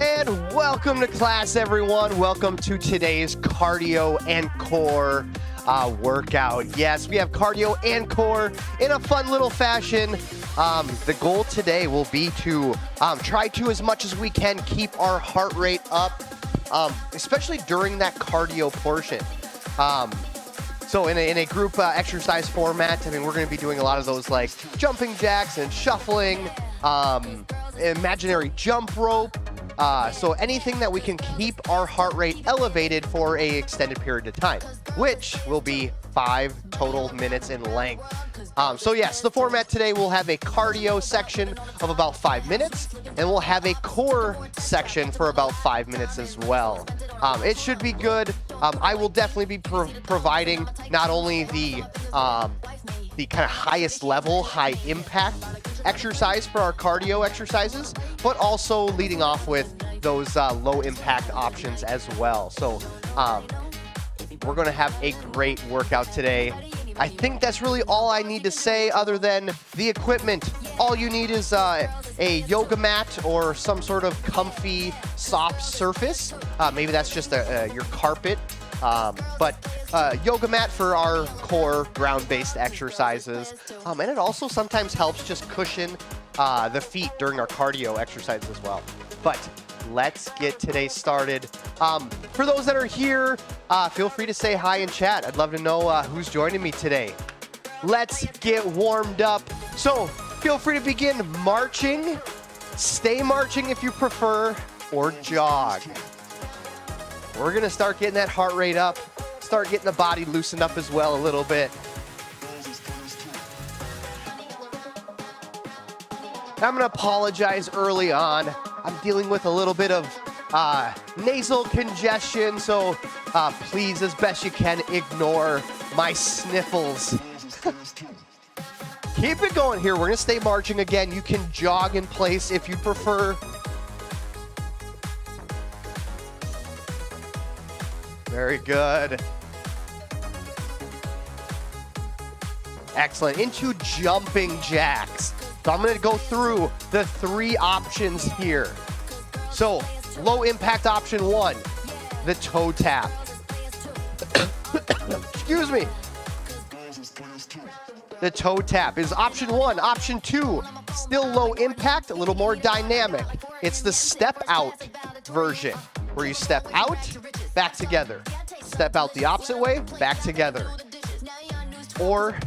And welcome to class, everyone. Welcome to today's cardio and core workout. Yes, we have cardio and core in a fun little fashion. The goal today will be to try to, as much as we can, keep our heart rate up, especially during that cardio portion. So in a group exercise format, I mean, we're going to be doing a lot of those like jumping jacks and shuffling, imaginary jump rope. So anything that we can keep our heart rate elevated for a extended period of time, which will be 5 total minutes in length. So yes, the format today will have a cardio section of about 5 minutes, and we'll have a core section for about 5 minutes as well. It should be good. I will definitely be providing not only the kind of highest level, high impact exercise for our cardio exercises, but also leading off with those low impact options as well. So we're going to have a great workout today. I think that's really all I need to say other than the equipment. All you need is a yoga mat or some sort of comfy, soft surface. Maybe that's just your carpet. But yoga mat for our core ground-based exercises. And it also sometimes helps just cushion the feet during our cardio exercises as well. But let's get today started. For those that are here, feel free to say hi in chat. I'd love to know who's joining me today. Let's get warmed up. So feel free to begin marching, stay marching if you prefer, or jog. We're going to start getting that heart rate up, start getting the body loosened up as well a little bit. I'm going to apologize early on. I'm dealing with a little bit of nasal congestion, so please, as best you can, ignore my sniffles. Keep it going here. We're going to stay marching again. You can jog in place if you prefer. Very good. Excellent. Into jumping jacks. So I'm going to go through the 3 options here. So low impact option 1, the toe tap. Excuse me. The toe tap is option 1. Option 2, still low impact, a little more dynamic. It's the step out version, where you step out, back together. Step out the opposite way, back together. Or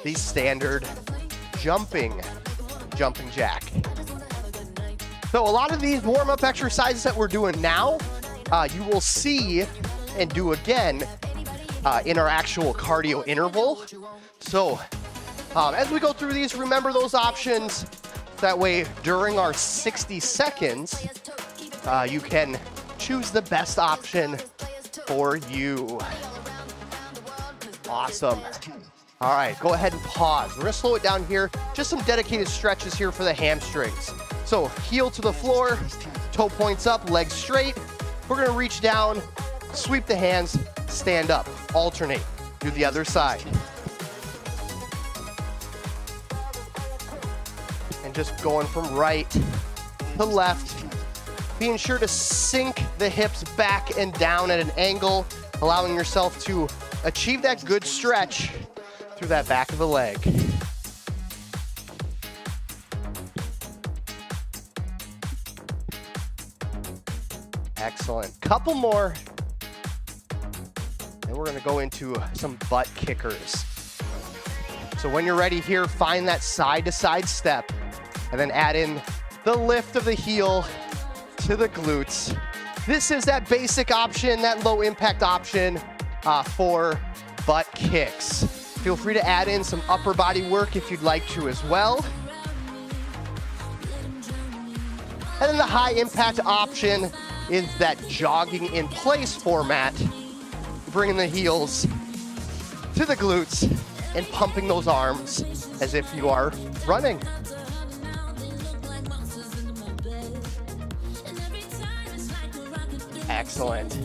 the standard jumping jack. So a lot of these warm-up exercises that we're doing now, you will see and do again in our actual cardio interval. So as we go through these, remember those options. That way, during our 60 seconds, you can choose the best option for you. Awesome. All right, go ahead and pause. We're gonna slow it down here. Just some dedicated stretches here for the hamstrings. So heel to the floor, toe points up, legs straight. We're gonna reach down, sweep the hands, stand up, alternate. Do the other side. And just going from right to left. Being sure to sink the hips back and down at an angle, allowing yourself to achieve that good stretch through that back of the leg. Excellent. Couple more. And we're going to go into some butt kickers. So when you're ready here, find that side-to-side step and then add in the lift of the heel to the glutes. This is that basic option, that low impact option for butt kicks. Feel free to add in some upper body work if you'd like to as well. And then the high impact option is that jogging in place format, bringing the heels to the glutes and pumping those arms as if you are running. Excellent.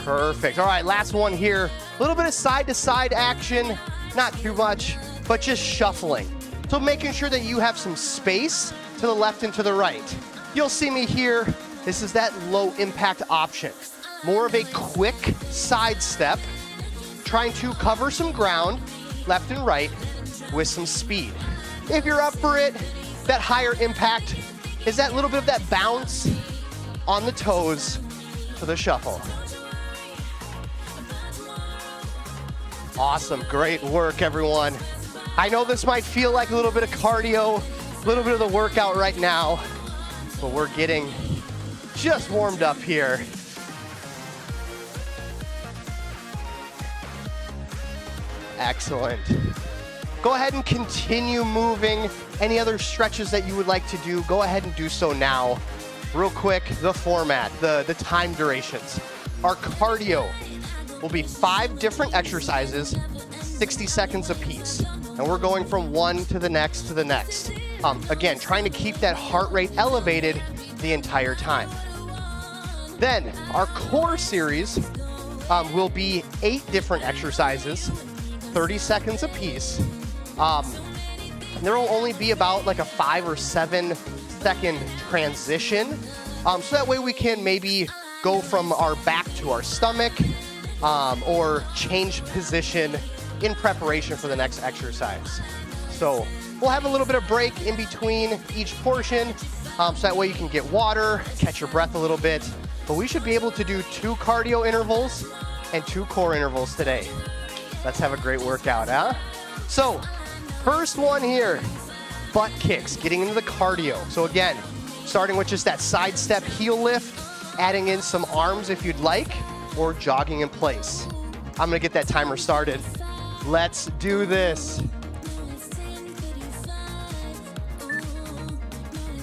Perfect. All right, last one here. A little bit of side-to-side action, not too much, but just shuffling. So making sure that you have some space to the left and to the right. You'll see me here. This is that low impact option. More of a quick side step, trying to cover some ground, left and right, with some speed. If you're up for it, that higher impact is that little bit of that bounce on the toes for the shuffle. Awesome, great work, everyone. I know this might feel like a little bit of cardio, a little bit of the workout right now, but we're getting just warmed up here. Excellent. Go ahead and continue moving. Any other stretches that you would like to do, go ahead and do so now. Real quick, the format, the time durations. Our cardio will be 5 different exercises, 60 seconds apiece. And we're going from one to the next to the next. Again, trying to keep that heart rate elevated the entire time. Then our core series will be 8 different exercises, 30 seconds apiece. There will only be about like a 5 or 7 second transition. So that way we can maybe go from our back to our stomach or change position in preparation for the next exercise. So we'll have a little bit of break in between each portion. So that way you can get water, catch your breath a little bit. But we should be able to do 2 cardio intervals and 2 core intervals today. Let's have a great workout, huh? So, first one here, butt kicks, getting into the cardio. So again, starting with just that side step heel lift, adding in some arms if you'd like, or jogging in place. I'm gonna get that timer started. Let's do this.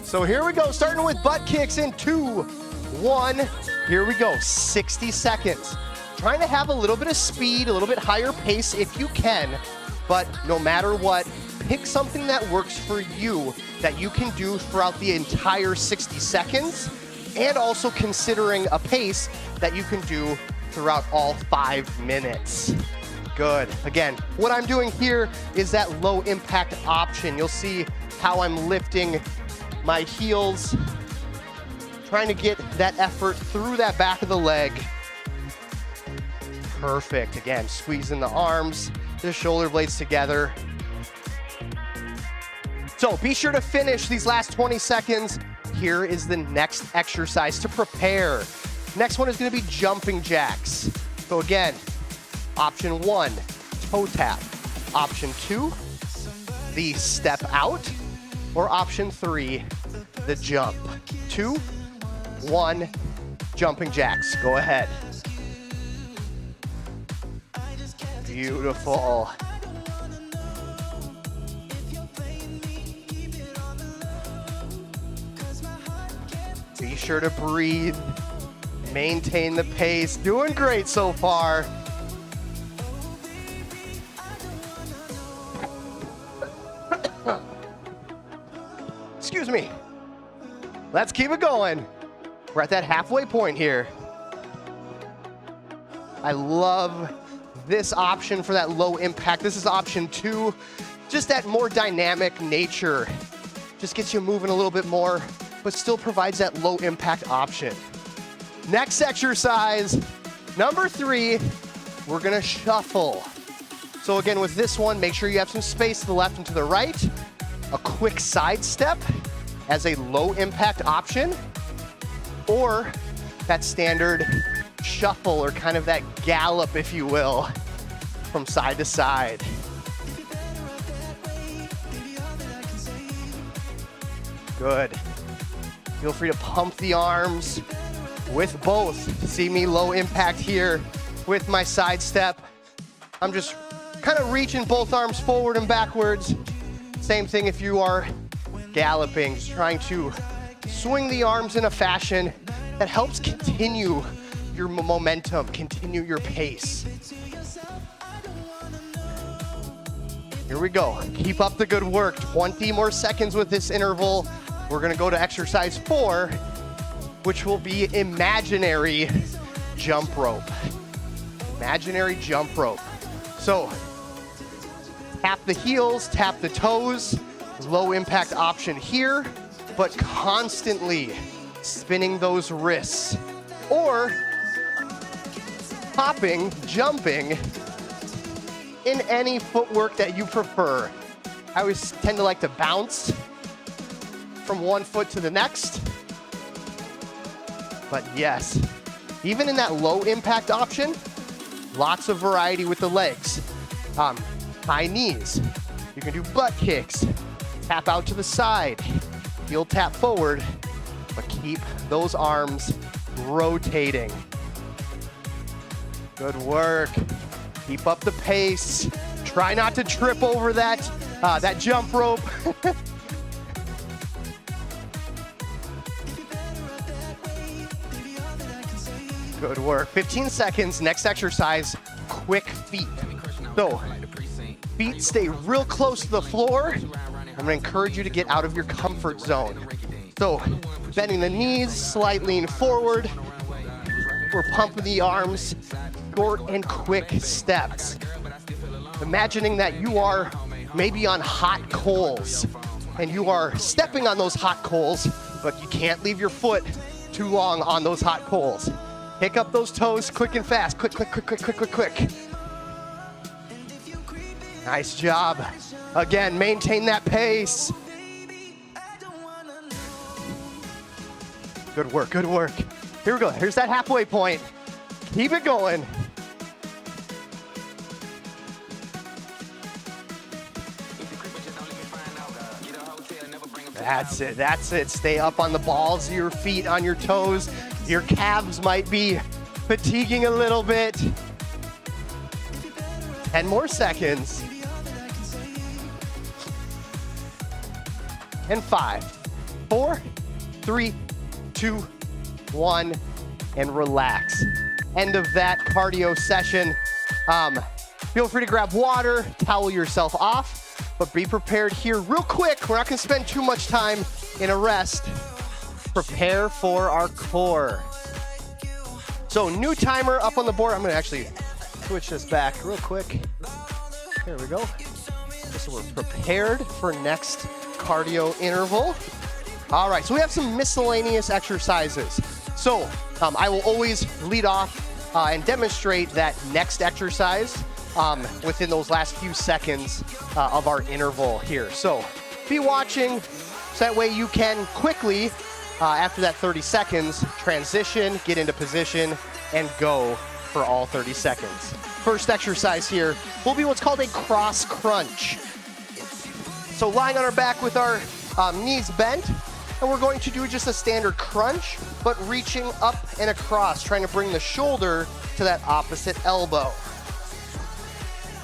So here we go, starting with butt kicks in 2, 1. Here we go, 60 seconds. Trying to have a little bit of speed, a little bit higher pace if you can, but no matter what, pick something that works for you that you can do throughout the entire 60 seconds, and also considering a pace that you can do throughout all 5 minutes. Good. Again, what I'm doing here is that low impact option. You'll see how I'm lifting my heels, trying to get that effort through that back of the leg. Perfect. Again, squeezing the arms, the shoulder blades together. So be sure to finish these last 20 seconds. Here is the next exercise to prepare. Next one is going to be jumping jacks. So again, option 1, toe tap. Option 2, the step out. Or option 3, the jump. 2, 1, jumping jacks. Go ahead. Beautiful. Be sure to breathe, maintain the pace. Doing great so far. Excuse me. Let's keep it going. We're at that halfway point here. I love this option for that low impact. This is option 2. Just that more dynamic nature. Just gets you moving a little bit more, but still provides that low impact option. Next exercise, number 3, we're gonna shuffle. So again, with this one, make sure you have some space to the left and to the right. A quick side step as a low impact option, or that standard shuffle, or kind of that gallop, if you will, from side to side. Good. Feel free to pump the arms with both. See me low impact here with my side step. I'm just kind of reaching both arms forward and backwards. Same thing if you are galloping, just trying to swing the arms in a fashion that helps continue your momentum, continue your pace. Here we go. Keep up the good work. 20 more seconds with this interval. We're gonna go to exercise 4, which will be imaginary jump rope. imaginary jump rope. So tap the heels, tap the toes, low impact option here, but constantly spinning those wrists or hopping, jumping in any footwork that you prefer. I always tend to like to bounce from one foot to the next. But yes, even in that low impact option, lots of variety with the legs. High knees, you can do butt kicks, tap out to the side, heel tap forward, but keep those arms rotating. Good work. Keep up the pace. Try not to trip over that jump rope. Good work. 15 seconds. Next exercise, quick feet. So feet stay real close to the floor. I'm going to encourage you to get out of your comfort zone. So bending the knees, slight lean forward. We're pumping the arms, short and quick steps. Imagining that you are maybe on hot coals and you are stepping on those hot coals, but you can't leave your foot too long on those hot coals. Pick up those toes quick and fast. Quick, quick, quick, quick, quick, quick, quick. Nice job. Again, maintain that pace. Good work, good work. Here we go. Here's that halfway point. Keep it going. That's it, that's it. Stay up on the balls of your feet, on your toes. Your calves might be fatiguing a little bit. 10 more seconds. And 5, 4, 3, 2, 1, and relax. End of that cardio session. Feel free to grab water, towel yourself off, but be prepared here real quick. We're not gonna spend too much time in a rest. Prepare for our core. So new timer up on the board. I'm gonna actually switch this back real quick. Here we go. So we're prepared for next cardio interval. All right, so we have some miscellaneous exercises. So I will always lead off and demonstrate that next exercise within those last few seconds of our interval here. So be watching so that way you can quickly, after that 30 seconds, transition, get into position, and go for all 30 seconds. First exercise here will be what's called a cross crunch. So lying on our back with our knees bent, and we're going to do just a standard crunch, but reaching up and across, trying to bring the shoulder to that opposite elbow.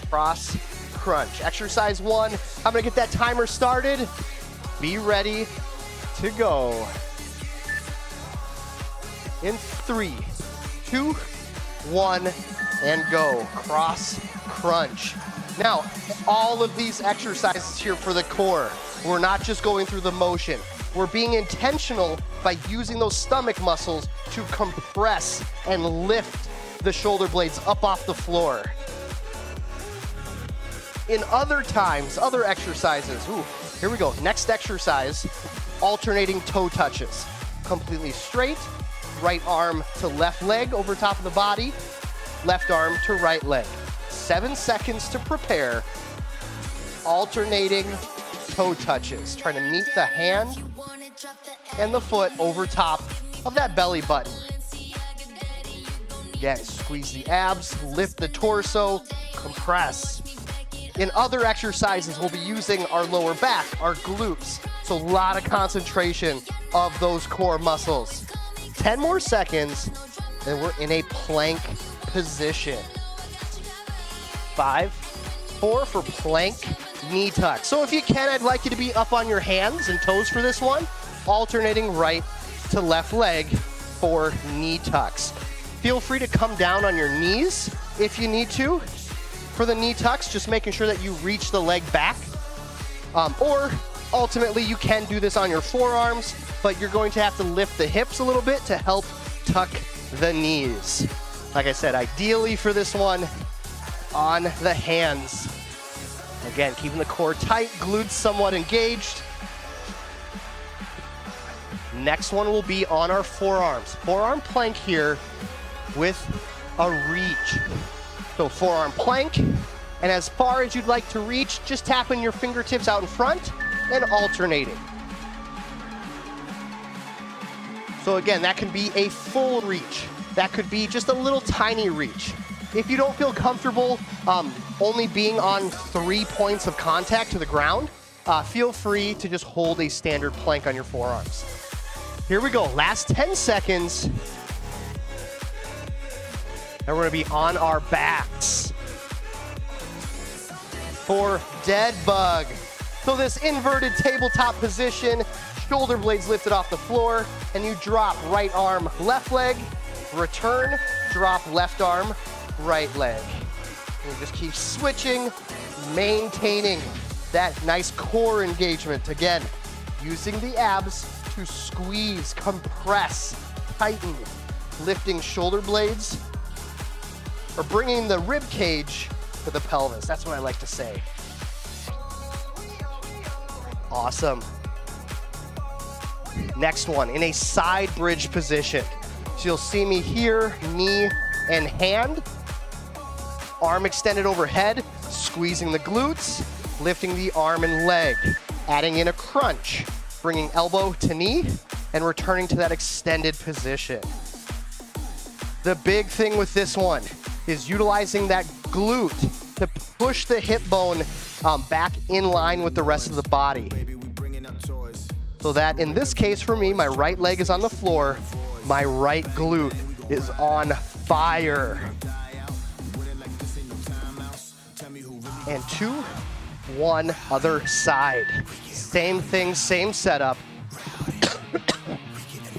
Cross crunch. Exercise 1, I'm gonna get that timer started. Be ready to go. In 3, 2, 1, and go. Cross crunch. Now, all of these exercises here for the core, we're not just going through the motion. We're being intentional by using those stomach muscles to compress and lift the shoulder blades up off the floor. In other times, other exercises, here we go. Next exercise, alternating toe touches. Completely straight, right arm to left leg over top of the body, left arm to right leg. 7 seconds to prepare. Alternating toe touches, trying to meet the hand and the foot over top of that belly button. Again, squeeze the abs, lift the torso, compress. In other exercises, we'll be using our lower back, our glutes. So a lot of concentration of those core muscles. 10 more seconds, and we're in a plank position. 5, 4 for plank knee tuck. So if you can, I'd like you to be up on your hands and toes for this one, alternating right to left leg for knee tucks. Feel free to come down on your knees if you need to. For the knee tucks, just making sure that you reach the leg back. Or ultimately, you can do this on your forearms, but you're going to have to lift the hips a little bit to help tuck the knees. Like I said, ideally for this one, on the hands. Again, keeping the core tight, glutes somewhat engaged. Next one will be on our forearms. Forearm plank here with a reach. So forearm plank, and as far as you'd like to reach, just tapping your fingertips out in front and alternating. So again, that can be a full reach. That could be just a little tiny reach. If you don't feel comfortable only being on 3 points of contact to the ground, feel free to just hold a standard plank on your forearms. Here we go, last 10 seconds. And we're gonna be on our backs for dead bug. So this inverted tabletop position, shoulder blades lifted off the floor, and you drop right arm, left leg, return, drop left arm, right leg. And you just keep switching, maintaining that nice core engagement. Again, using the abs to squeeze, compress, tighten, lifting shoulder blades, or bringing the rib cage to the pelvis. That's what I like to say. Awesome. Next one, in a side bridge position. So you'll see me here, knee and hand, arm extended overhead, squeezing the glutes, lifting the arm and leg, adding in a crunch, bringing elbow to knee, and returning to that extended position. The big thing with this one is utilizing that glute to push the hip bone back in line with the rest of the body. So that in this case for me, my right leg is on the floor, my right glute is on fire. And 2, 1, other side. Same thing, same setup.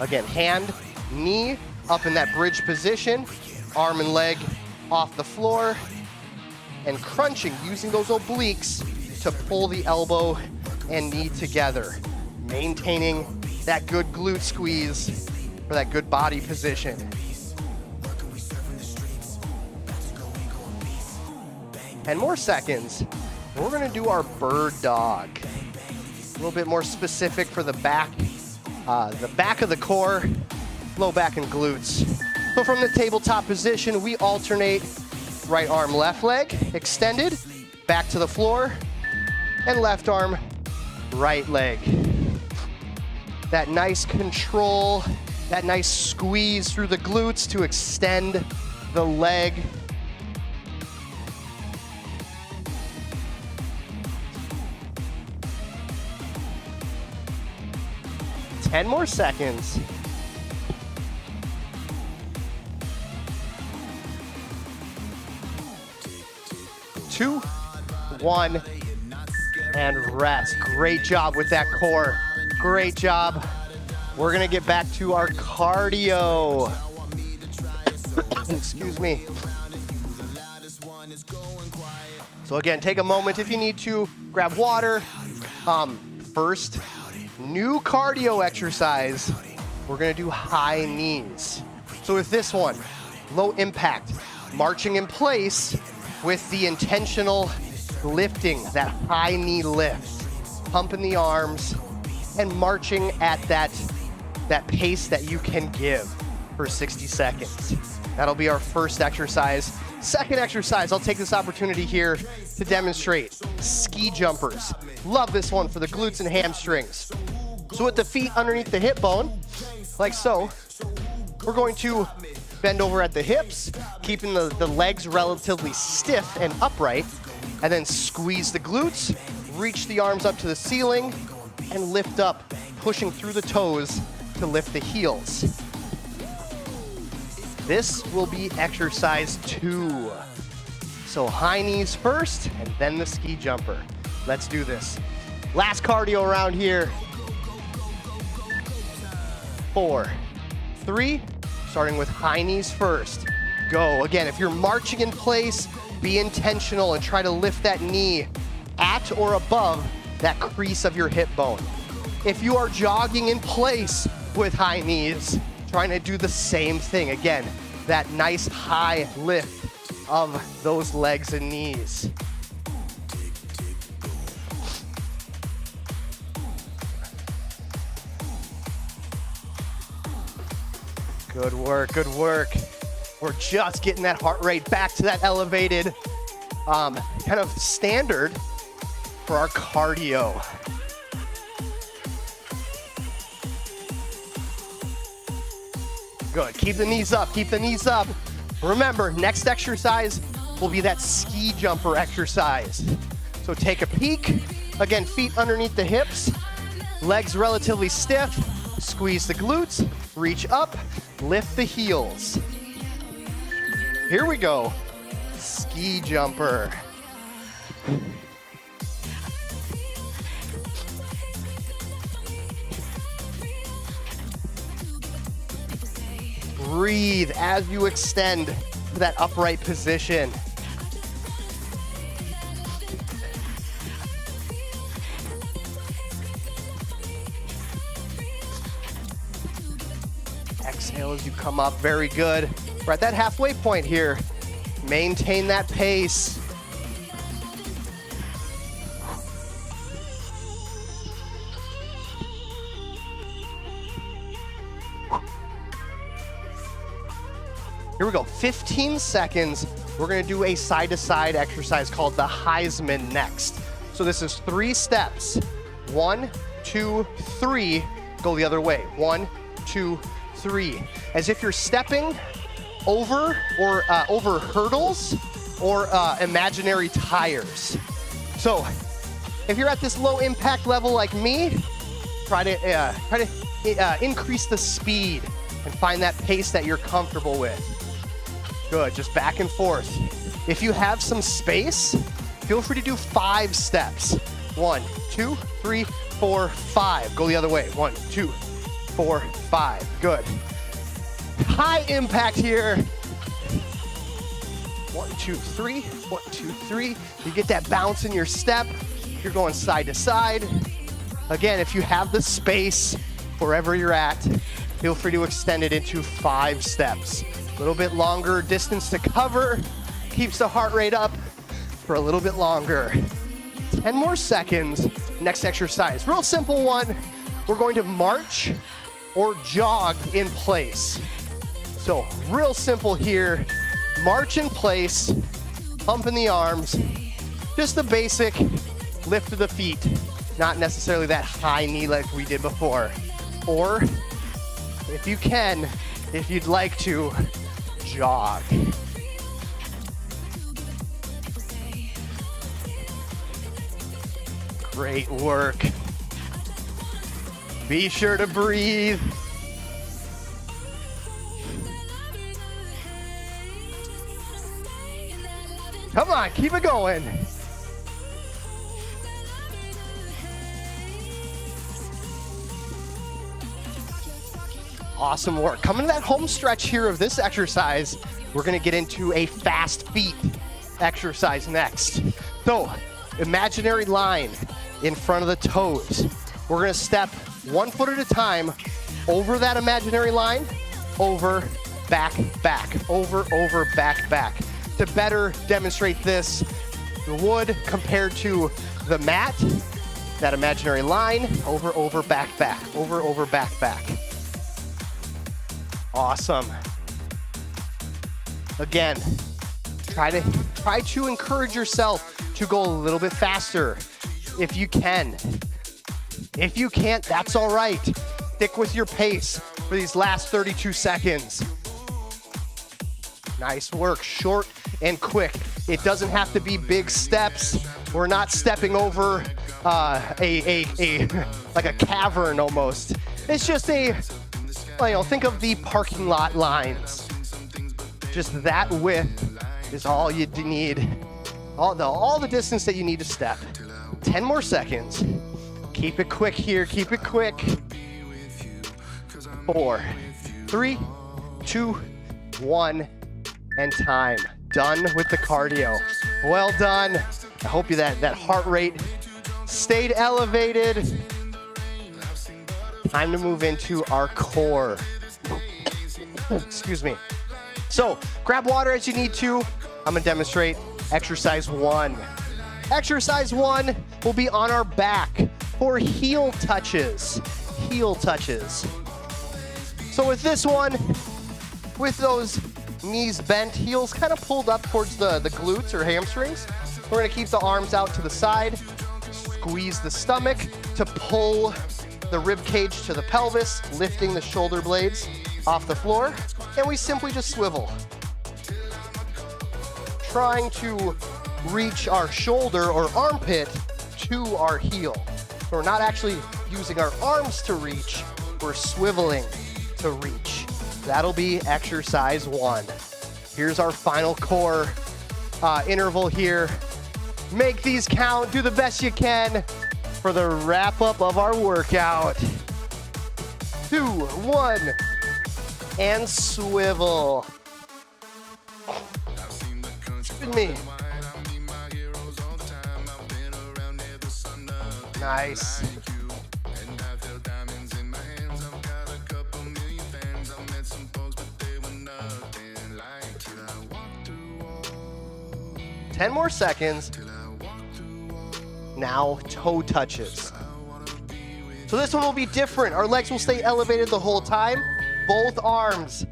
Again, hand, knee up in that bridge position, arm and leg off the floor, and crunching, using those obliques to pull the elbow and knee together, maintaining that good glute squeeze for that good body position. Ten more seconds. We're gonna do our bird dog. A little bit more specific for the back of the core, low back and glutes. So from the tabletop position, we alternate right arm, left leg, extended, back to the floor, and left arm, right leg. That nice control, that nice squeeze through the glutes to extend the leg. Ten more seconds. 2, 1, and rest. Great job with that core. Great job. We're gonna get back to our cardio. Excuse me. So again, take a moment if you need to, grab water. First, new cardio exercise. We're gonna do high knees. So with this one, low impact, marching in place with the intentional lifting, that high knee lift, pumping the arms, and marching at that pace that you can give for 60 seconds. That'll be our first exercise. Second exercise, I'll take this opportunity here to demonstrate ski jumpers. Love this one for the glutes and hamstrings. So with the feet underneath the hip bone, like so, we're going to bend over at the hips, keeping the legs relatively stiff and upright, and then squeeze the glutes, reach the arms up to the ceiling, and lift up, pushing through the toes to lift the heels. This will be exercise 2. So high knees first, and then the ski jumper. Let's do this. Last cardio around here. 4, 3, starting with high knees first. Go. Again, if you're marching in place, be intentional and try to lift that knee at or above that crease of your hip bone. If you are jogging in place with high knees, trying to do the same thing. Again, that nice high lift of those legs and knees. Good work, good work. We're just getting that heart rate back to that elevated kind of standard for our cardio. Good, keep the knees up, keep the knees up. Remember, next exercise will be that ski jumper exercise. So take a peek. Again, feet underneath the hips, legs relatively stiff, squeeze the glutes, reach up, lift the heels. Here we go, ski jumper. Breathe as you extend to that upright position. Exhale as you come up, very good. We're at that halfway point here. Maintain that pace. Here we go, 15 seconds. We're gonna do a side-to-side exercise called the Heisman next. So this is 3 steps. 1, 2, 3, go the other way. 1, 2, 3. As if you're stepping over or over hurdles or imaginary tires. So if you're at this low impact level like me, try to increase the speed and find that pace that you're comfortable with. Good, just back and forth. If you have some space, feel free to do 5 steps. 1, 2, 3, 4, 5. Go the other way. 1, 2, 4, 5. Good. High impact here. 1, 2, 3. 1, 2, 3. You get that bounce in your step. You're going side to side. Again, if you have the space wherever you're at, feel free to extend it into 5 steps. A little bit longer distance to cover, keeps the heart rate up for a little bit longer. 10 more seconds. Next exercise, real simple one. We're going to march or jog in place. So real simple here. March in place, pumping the arms, just the basic lift of the feet, not necessarily that high knee like we did before. Or if you can, if you'd like to, jog. Great work. Be sure to breathe. Come on, keep it going. Awesome work. Coming to that home stretch here of this exercise, we're gonna get into a fast feet exercise next. So, imaginary line in front of the toes. We're gonna step 1 foot at a time over that imaginary line, over, back, back, over, back, back. To better demonstrate this, the wood compared to the mat, that imaginary line, over, back, back, over, back, back. Awesome. Again, try to encourage yourself to go a little bit faster if you can. If you can't, that's all right. Stick with your pace for these last 32 seconds. Nice work, short and quick. It doesn't have to be big steps. We're not stepping over like a cavern almost. It's just think of the parking lot lines. Just that width is all you need. All the distance that you need to step. 10 more seconds. Keep it quick here, keep it quick. 4, 3, 2, 1, and time. Done with the cardio. Well done. I hope that heart rate stayed elevated. Time to move into our core. Excuse me. So grab water as you need to. I'm gonna demonstrate exercise 1. Exercise 1 will be on our back for heel touches. Heel touches. So with this one, with those knees bent, heels kind of pulled up towards the glutes or hamstrings, we're gonna keep the arms out to the side, squeeze the stomach to pull the rib cage to the pelvis, lifting the shoulder blades off the floor, and we simply just swivel. Trying to reach our shoulder or armpit to our heel. So we're not actually using our arms to reach, we're swiveling to reach. That'll be exercise 1. Here's our final core interval here. Make these count, do the best you can for the wrap up of our workout. 2, 1, and swivel. Spin me. Nice. Ten more seconds. Now toe touches. So this one will be different. Our legs will stay elevated the whole time. Both arms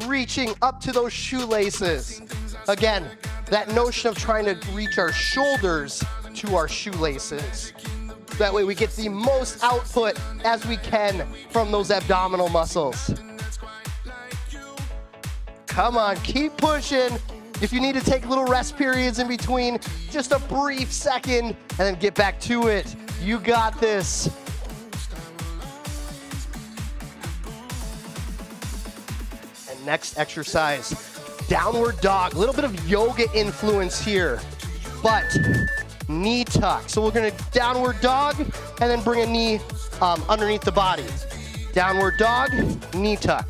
reaching up to those shoelaces. Again, that notion of trying to reach our shoulders to our shoelaces. That way we get the most output as we can from those abdominal muscles. Come on, keep pushing. If you need to take little rest periods in between, just a brief second, and then get back to it. You got this. And next exercise, downward dog. A little bit of yoga influence here, but knee tuck. So we're gonna downward dog, and then bring a knee underneath the body. Downward dog, knee tuck.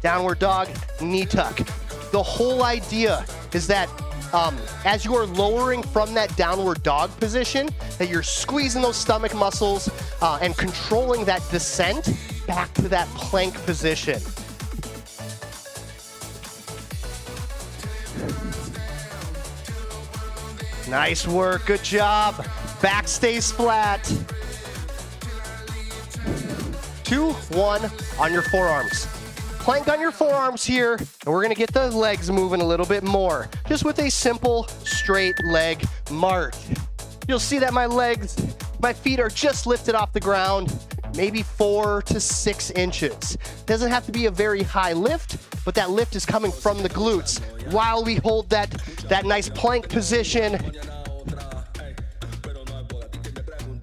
Downward dog, knee tuck. The whole idea is that as you are lowering from that downward dog position, that you're squeezing those stomach muscles and controlling that descent back to that plank position. Nice work, good job. Back stays flat. 2, 1 on your forearms. Plank on your forearms here, and we're gonna get the legs moving a little bit more, just with a simple straight leg march. You'll see that my feet are just lifted off the ground, maybe 4 to 6 inches. Doesn't have to be a very high lift, but that lift is coming from the glutes while we hold that nice plank position.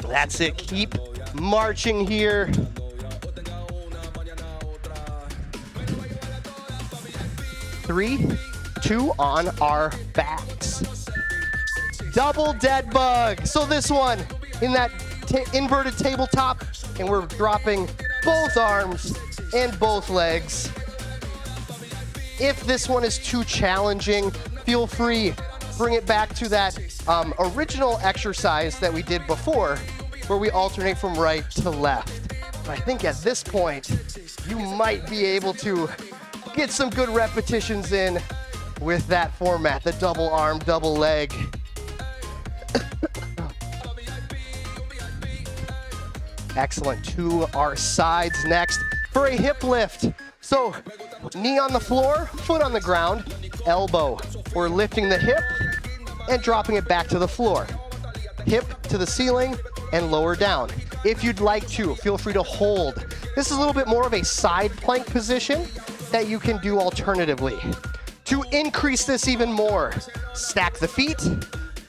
That's it, keep marching here. 3, 2 on our backs. Double dead bug. So this one in that inverted tabletop, and we're dropping both arms and both legs. If this one is too challenging, feel free, bring it back to that original exercise that we did before, where we alternate from right to left. But I think at this point, you might be able to get some good repetitions in with that format, the double arm, double leg. Excellent. To our sides next for a hip lift. So knee on the floor, foot on the ground, elbow. We're lifting the hip and dropping it back to the floor. Hip to the ceiling and lower down. If you'd like to, feel free to hold. This is a little bit more of a side plank position that you can do alternatively. To increase this even more, stack the feet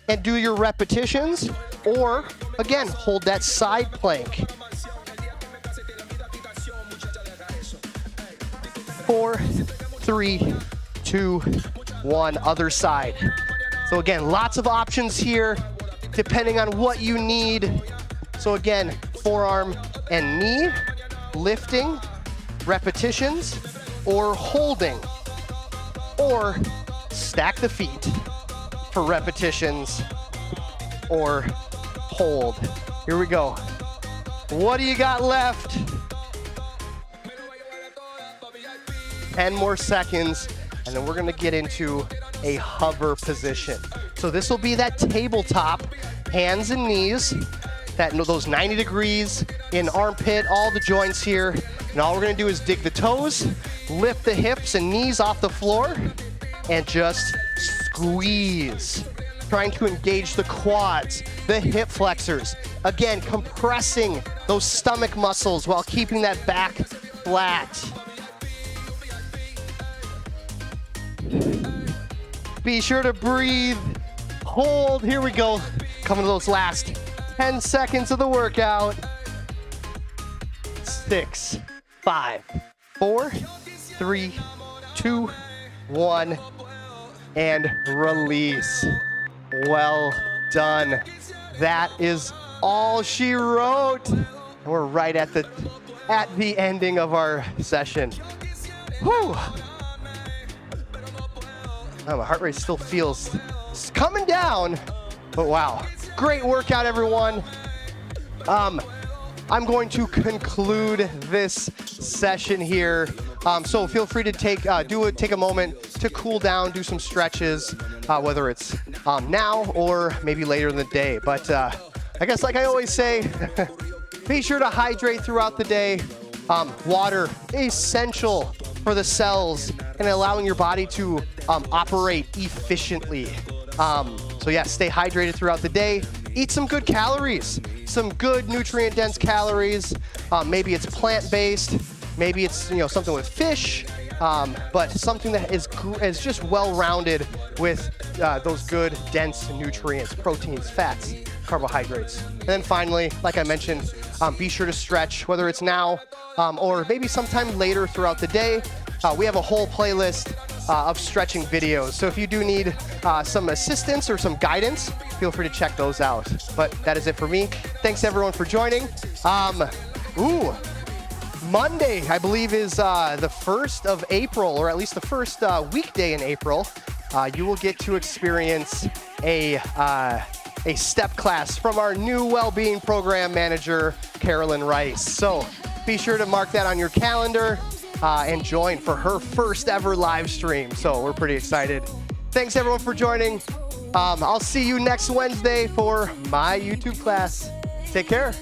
and do your repetitions, or again, hold that side plank. 4, 3, 2, 1, other side. So again, lots of options here, depending on what you need. So again, forearm and knee, lifting, repetitions, or holding, or stack the feet for repetitions, or hold. Here we go. What do you got left? 10 more seconds. and then we're gonna get into a hover position. So this will be that tabletop, hands and knees, those 90 degrees in armpit, all the joints here. And all we're gonna do is dig the toes, lift the hips and knees off the floor, and just squeeze. Trying to engage the quads, the hip flexors. Again, compressing those stomach muscles while keeping that back flat. Be sure to breathe, hold, here we go. Coming to those last 10 seconds of the workout. 6, 5, 4, 3, 2, 1, and release. Well done. That is all she wrote. And we're right at the ending of our session. Whew. Oh, my heart rate still feels it's coming down, but wow. Great workout, everyone. I'm going to conclude this session here. So feel free to take a moment to cool down, do some stretches, whether it's now or maybe later in the day. But I guess like I always say, be sure to hydrate throughout the day. Water, essential for the cells and allowing your body to operate efficiently. So yeah, stay hydrated throughout the day. Eat some good calories, some good nutrient-dense calories. Maybe it's plant-based, maybe it's something with fish, but something that is just well-rounded with those good, dense nutrients, proteins, fats, carbohydrates. And then finally, like I mentioned, be sure to stretch, whether it's now or maybe sometime later throughout the day. We have a whole playlist of stretching videos. So if you do need some assistance or some guidance, feel free to check those out. But that is it for me. Thanks everyone for joining. Monday, I believe, is the 1st of April, or at least the first weekday in April. You will get to experience a step class from our new well-being program manager, Carolyn Rice. So be sure to mark that on your calendar and join for her first ever live stream. So we're pretty excited. Thanks everyone for joining. I'll see you next Wednesday for my YouTube class. Take care.